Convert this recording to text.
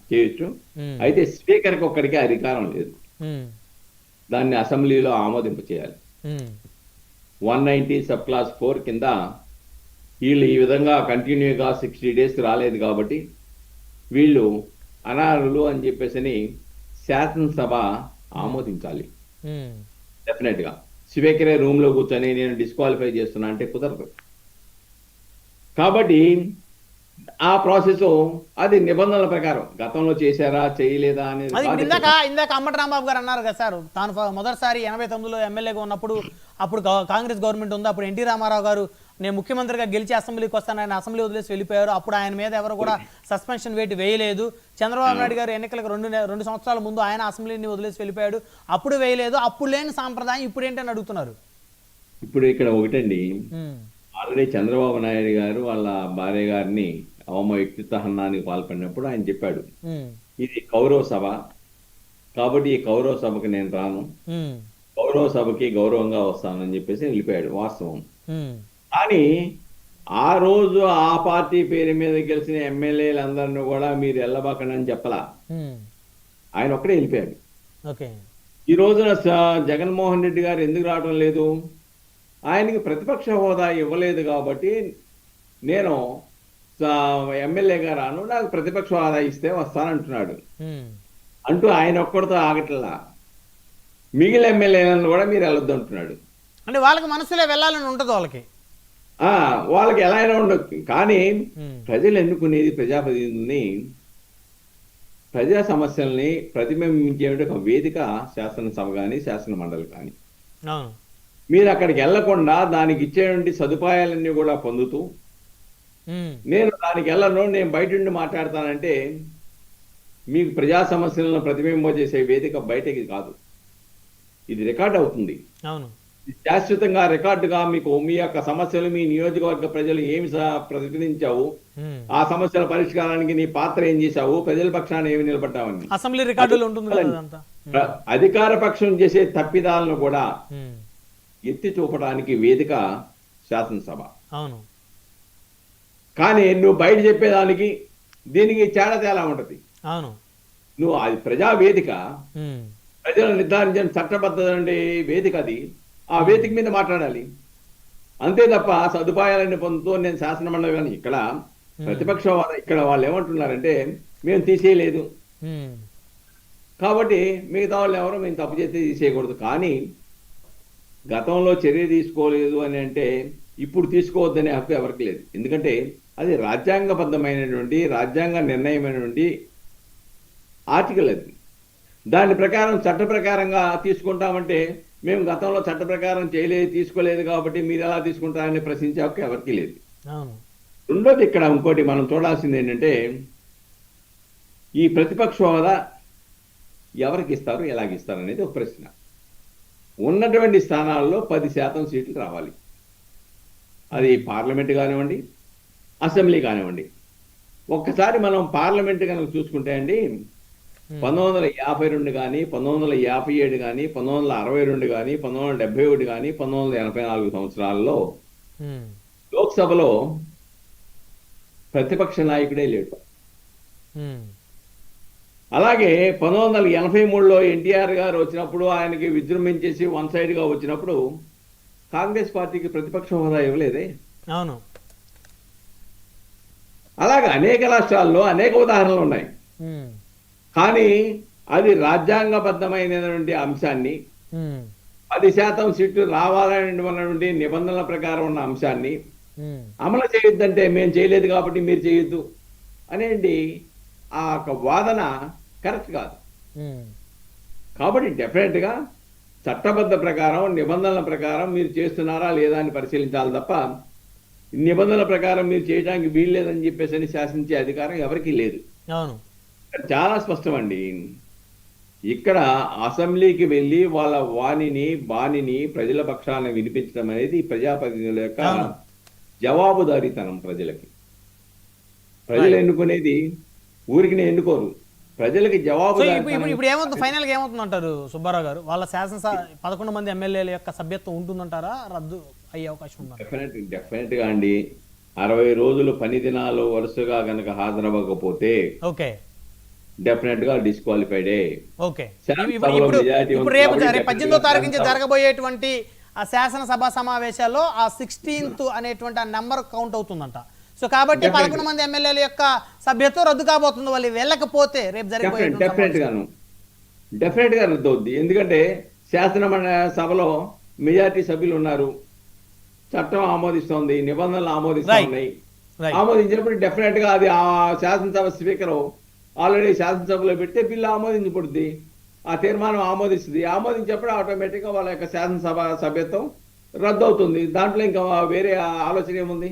చేయొచ్చు. అయితే స్పీకర్కి ఒక్కడికి అధికారం లేదు. దాన్ని అసెంబ్లీలో ఆమోదింప చేయాలి. 190 సబ్ క్లాస్ 4 కింద వీళ్ళు ఈ విధంగా కంటిన్యూగా 60 days రాలేదు కాబట్టి వీళ్ళు అనర్హులు అని చెప్పేసి శాసనసభ ఆమోదించాలి. డెఫినెట్ గా స్పీకరే రూమ్ లో కూర్చొని నేను డిస్క్వాలిఫై చేస్తున్నా అంటే కుదరదు. కాబట్టి ఆ ప్రాసెస్ అది నిబంధనల ప్రకారం గతంలో చేశారా చేయలేదా అనేది ఇందాక అంబటి రాంబాబు గారు అన్నారు కదా సార్, తాను మొదటిసారి 89లో ఎమ్మెల్యేగా ఉన్నప్పుడు అప్పుడు కాంగ్రెస్ గవర్నమెంట్ ఉంది, అప్పుడు ఎన్టీ రామారావు గారు నేను ముఖ్యమంత్రిగా గెలిచి అసెంబ్లీకి వస్తానని అసెంబ్లీ వదిలేసి వెళ్ళిపోయారు. అప్పుడు ఆయన మీద ఎవరు కూడా సస్పెన్షన్ వేటు వేయలేదు. చంద్రబాబు నాయుడు గారు ఎన్నికలకు 2 సంవత్సరాల ముందు ఆయన అసెంబ్లీని వదిలేసి వెళ్ళిపోయాడు, అప్పుడు వేయలేదు. అప్పుడు లేని సాంప్రదాయం ఇప్పుడు ఏంటని అడుగుతున్నారు. ఇప్పుడు ఇక్కడ ఒకటండి, ఆల్రెడీ చంద్రబాబు నాయుడు గారు వాళ్ళ భార్య గారిని వ్యక్తిత్వ హననానికి పాల్పడినప్పుడు ఆయన చెప్పాడు, ఇది కౌరవ సభ కాబట్టి ఈ కౌరవ సభకు నేను రాను, కౌరవ సభకి గౌరవంగా వస్తానని చెప్పేసి వెళ్ళిపోయాడు. వాస్తవం. కానీ ఆ రోజు ఆ పార్టీ పేరు మీద గెలిచిన ఎమ్మెల్యేలందరినీ కూడా మీరు వెళ్ళబాకండి చెప్పలా, ఆయన ఒక్కడే వెళ్ళిపోయాడు. ఈ రోజున జగన్మోహన్ రెడ్డి గారు ఎందుకు రావడం లేదు? ఆయనకి ప్రతిపక్ష హోదా ఇవ్వలేదు కాబట్టి నేను ఎమ్మెల్యేగా రాను, నాకు ప్రతిపక్ష హోదా ఇస్తే వస్తానంటున్నాడు. అంటూ ఆయన ఒక్కడితో ఆగట్లా, మిగిలిన ఎమ్మెల్యేలను కూడా మీరు వెళ్ళొద్దు అంటున్నాడు. అంటే వాళ్ళకి మనసులో వెళ్ళాలని ఉంటుంది, వాళ్ళకి ఎలా అయినా ఉండొచ్చు. కానీ ప్రజలు ఎన్నుకునేది ప్రజాప్రతినిధుల్ని, ప్రజా సమస్యల్ని ప్రతిబింబించే ఒక వేదిక శాసనసభ కానీ శాసన మండలి కానీ. మీరు అక్కడికి వెళ్లకుండా దానికి ఇచ్చేటువంటి సదుపాయాలన్నీ కూడా పొందుతూ నేను దానికి వెళ్ళను, నేను బయట నుండి మాట్లాడతానంటే మీకు ప్రజా సమస్యలను ప్రతిబింబం చేసే వేదిక బయటకి కాదు, ఇది రికార్డ్ అవుతుంది. శాశ్వతంగా రికార్డుగా మీకు మీ యొక్క సమస్యలు, మీ నియోజకవర్గ ప్రజలు ఏమి ప్రతినిధించావు, ఆ సమస్యల పరిష్కారానికి నీ పాత్ర ఏం చేశావు, ప్రజల పక్షాన్ని ఏమి నిలబడ్డావని అసెంబ్లీ రికార్డులో ఉంటుంది. అధికార పక్షం చేసే తప్పిదాలను కూడా ఎత్తి చూపడానికి వేదిక శాసనసభ. కానీ నువ్వు బయట చెప్పేదానికి దీనికి తేడా ఉంటది. నువ్వు అది ప్రజా వేదిక, ప్రజలు నిర్ధారించిన చట్టబద్ధ వేదిక, అది ఆ వేదిక మీద మాట్లాడాలి అంతే తప్ప సదుపాయాలన్నీ పొందుతూ నేను శాసన మండలి. కానీ ఇక్కడ ప్రతిపక్ష ఇక్కడ వాళ్ళు ఏమంటున్నారంటే మేము తీసేయలేదు కాబట్టి మిగతా వాళ్ళు ఎవరో మేము తప్పు చేస్తే తీసేయకూడదు. కానీ గతంలో చర్య తీసుకోలేదు అని అంటే ఇప్పుడు తీసుకోవద్దనే హక్కు ఎవరికి లేదు. ఎందుకంటే అది రాజ్యాంగబద్ధమైనటువంటి రాజ్యాంగ నిర్ణయమైనటువంటి ఆర్టికల్. అది దాని ప్రకారం చట్ట ప్రకారంగా తీసుకుంటామంటే మేము గతంలో చట్ట ప్రకారం చేయలేదు, తీసుకోలేదు కాబట్టి మీరు ఎలా తీసుకుంటారని ప్రశ్నించే హక్కు ఎవరికి లేదు. రెండోది ఇక్కడ ఇంకోటి మనం చూడాల్సింది ఏంటంటే ఈ ప్రతిపక్ష హోదా ఎవరికి ఇస్తారు, ఎలాగిస్తారు అనేది ఒక ప్రశ్న. ఉన్నటువంటి స్థానాల్లో 10% సీట్లు రావాలి. అది పార్లమెంట్ కానివ్వండి, అసెంబ్లీ కానివ్వండి. ఒక్కసారి మనం పార్లమెంట్ కనుక చూసుకుంటే అండి 1952 కానీ, 1957 కానీ, 1962 కానీ, 1971 కానీ, 1984 సంవత్సరాల్లో లోక్సభలో ప్రతిపక్ష నాయకుడే లేడు. అలాగే 1983లో ఎన్టీఆర్ గారు వచ్చినప్పుడు ఆయనకి విజృంభించేసి వన్ సైడ్ గా వచ్చినప్పుడు కాంగ్రెస్ పార్టీకి ప్రతిపక్ష హోదా ఇవ్వలేదే. అలాగే అనేక రాష్ట్రాల్లో అనేక ఉదాహరణలు ఉన్నాయి. కానీ అది రాజ్యాంగబద్ధమైనటువంటి అంశాన్ని 10% సీట్లు రావాలనేటువంటి నిబంధనల ప్రకారం ఉన్న అంశాన్ని అమలు చేయొద్దంటే మేము చేయలేదు కాబట్టి మీరు చేయొద్దు అనేది ఆ వాదన కరెక్ట్ కాదు. కాబట్టి డెఫినెట్ గా చట్టబద్ధ ప్రకారం నిబంధనల ప్రకారం మీరు చేస్తున్నారా లేదా అని పరిశీలించాలి తప్ప నిబంధనల ప్రకారం మీరు చేయడానికి వీలు లేదని చెప్పేసి శాసించే అధికారం ఎవరికీ లేదు. చాలా స్పష్టమండి. ఇక్కడ అసెంబ్లీకి వెళ్ళి వాళ్ళ బాణిని ప్రజల పక్షాన వినిపించడం అనేది ప్రజాప్రతినిధుల యొక్క జవాబుదారీతనం. ప్రజలు ఎన్నుకునేది ఊరికి ఎన్నుకోరు, ప్రజలకి జవాబు. ఇప్పుడు ఏమవుతుంది, ఫైనల్ గా ఏమవుతుంది అంటారు సుబ్బారావు గారు? వాళ్ళ శాసనసభ 11 మంది ఎమ్మెల్యేల యొక్క సభ్యత్వం ఉంటుందంటారా, రద్దు అయ్యే అవకాశం ఉందా? డెఫినెట్ గా అండి. 60 రోజులు పని దినాలు వరుసగా గనక హాజరవ్వకపోతే డెఫినెట్ గా డిస్క్వాలిఫైడే. ఓకే. శాసనసభలో ఇప్పుడు మెజారిటీ ఇప్పుడు ఉంది రేపు కాబట్టి రేపు definite 18వ గా తారీఖు నుంచి శాసనసభ జరగబోయేటువంటి ఆ శాసనసభ సమావేశాల్లో ఆ 16th అనేటువంటి ఆ నెంబర్ కౌంట్ అవుతుందంట. సో కాబట్టి Definitely. 11 మంది ఎమ్మెల్యేల యొక్క సభ్యత్వం రద్దు కాబోతుంది, వాళ్ళు వెళ్ళకపోతే రేపు జరిగిపోయేటువంటి డెఫినెట్ గాను డెఫినెట్ గా రద్దు అవుద్ది. ఎందుకంటే సభలో మెజారిటీ సభ్యులు ఉన్నారు, చట్టం ఆమోదిస్తోంది, నిబంధనలు ఆమోదిస్తూ Right. ఉన్నాయి. Right. ఆమోదించినప్పుడు డెఫినెట్ గా అది ఆ శాసనసభ స్పీకర్ ఆల్రెడీ శాసనసభలో పెడితే బిల్లు ఆమోదించబడుద్ది, ఆ తీర్మానం ఆమోదిస్తుంది. ఆమోదించినప్పుడు ఆటోమేటిక్ గా వాళ్ళ యొక్క శాసనసభ సభ్యత్వం రద్దు అవుతుంది. దాంట్లో ఇంకా వేరే ఆలోచన ఏముంది?